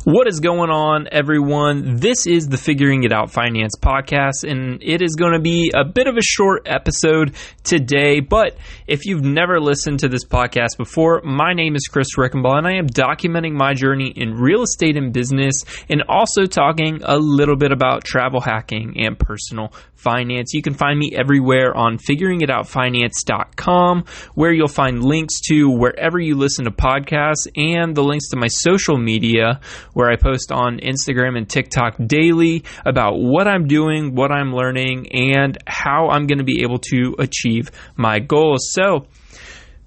What is going on, everyone? This is the Figuring It Out Finance podcast, and it is going to be a bit of a short episode today, but if you've never listened to this podcast before, my name is Chris Rickenbaugh, and I am documenting my journey in real estate and business, and also talking a little bit about travel hacking and personal finance. You can find me everywhere on figuringitoutfinance.com, where you'll find links to wherever you listen to podcasts and the links to my social media, where I post on Instagram and TikTok daily about what I'm doing, what I'm learning, and how I'm going to be able to achieve my goals. So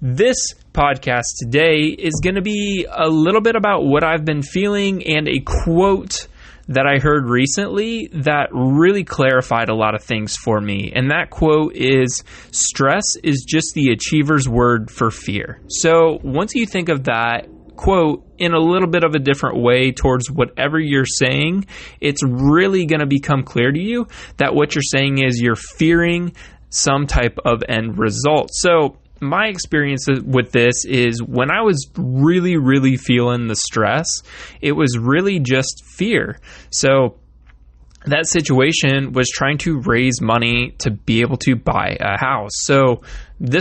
this podcast today is going to be a little bit about what I've been feeling and a quote that I heard recently that really clarified a lot of things for me. And that quote is, "Stress is just the achiever's word for fear." So once you think of that quote in a little bit of a different way towards whatever you're saying, it's really going to become clear to you that what you're saying is you're fearing some type of end result. So my experience with this is when I was really feeling the stress, it was really just fear. So that situation was trying to raise money to be able to buy a house. So the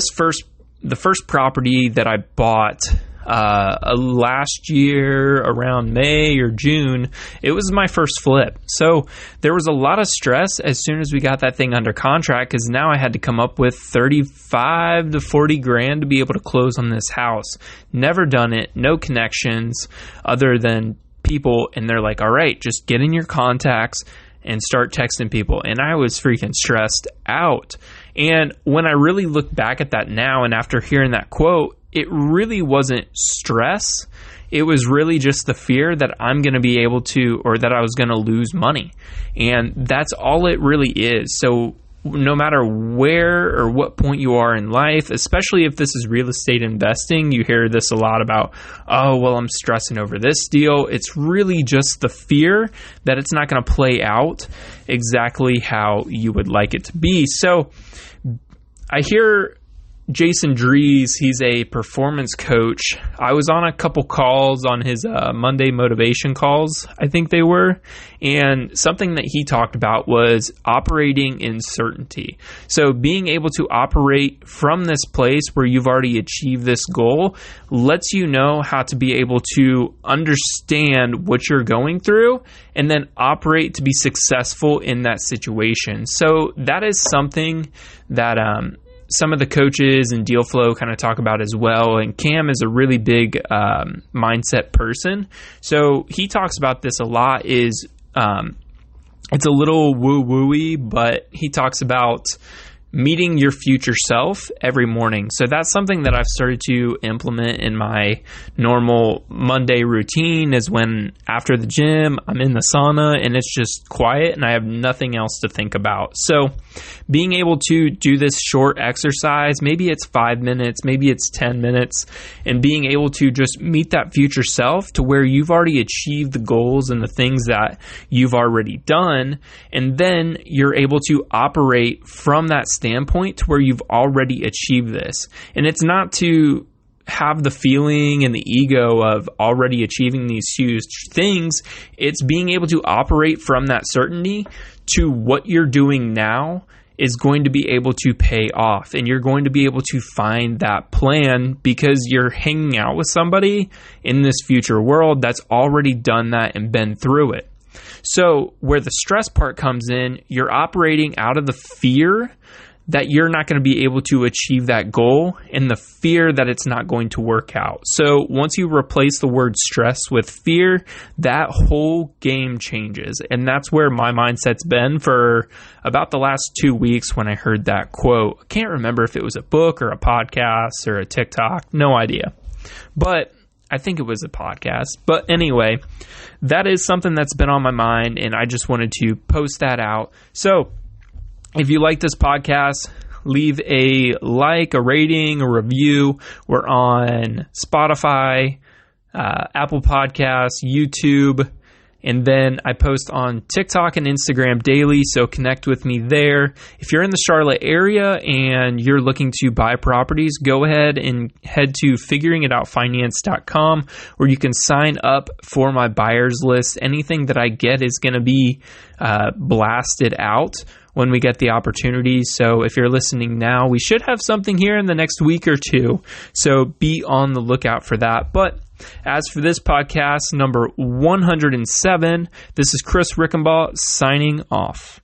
first property that I bought last year around May or June, it was my first flip. So there was a lot of stress as soon as we got that thing under contract, because now I had to come up with 35 to 40 grand to be able to close on this house. Never done it, no connections other than people, and they're like, all right, just get in your contacts and start texting people. And I was freaking stressed out. And when I really look back at that now, and after hearing that quote, it really wasn't stress. It was really just the fear that I'm going to be able to, or that I was going to lose money. And that's all it really is. So no matter where or what point you are in life, especially if this is real estate investing, you hear this a lot about, oh, well, I'm stressing over this deal. It's really just the fear that it's not going to play out exactly how you would like it to be. So I hear Jason Drees, he's a performance coach. I was on a couple calls on his Monday motivation calls, I think they were, and something that he talked about was operating in certainty. So being able to operate from this place where you've already achieved this goal lets you know how to be able to understand what you're going through and then operate to be successful in that situation. So that is something that some of the coaches and Deal Flow kind of talk about as well. And Cam is a really big mindset person. So he talks about this a lot. It's a little woo-wooey, but he talks about meeting your future self every morning. So that's something that I've started to implement in my normal Monday routine, is when after the gym, I'm in the sauna and it's just quiet and I have nothing else to think about. So being able to do this short exercise, maybe it's 5 minutes, maybe it's 10 minutes, and being able to just meet that future self to where you've already achieved the goals and the things that you've already done. And then you're able to operate from that standpoint to where you've already achieved this. And it's not to have the feeling and the ego of already achieving these huge things. It's being able to operate from that certainty to what you're doing now is going to be able to pay off, and you're going to be able to find that plan because you're hanging out with somebody in this future world that's already done that and been through it. So where the stress part comes in, you're operating out of the fear that you're not going to be able to achieve that goal and the fear that it's not going to work out. So once you replace the word stress with fear, that whole game changes. And that's where my mindset's been for about the last 2 weeks when I heard that quote. I can't remember if it was a book or a podcast or a TikTok, no idea. But I think it was a podcast. But anyway, that is something that's been on my mind, and I just wanted to post that out. So if you like this podcast, leave a like, a rating, a review. We're on Spotify, Apple Podcasts, YouTube, And then I post on TikTok and Instagram daily, so connect with me there. If you're in the Charlotte area and you're looking to buy properties, go ahead and head to figuringitoutfinance.com, where you can sign up for my buyers list. Anything that I get is going to be blasted out when we get the opportunity. So if you're listening now, we should have something here in the next week or two. So be on the lookout for that. But as for this podcast, number 107, this is Chris Rickenbaugh signing off.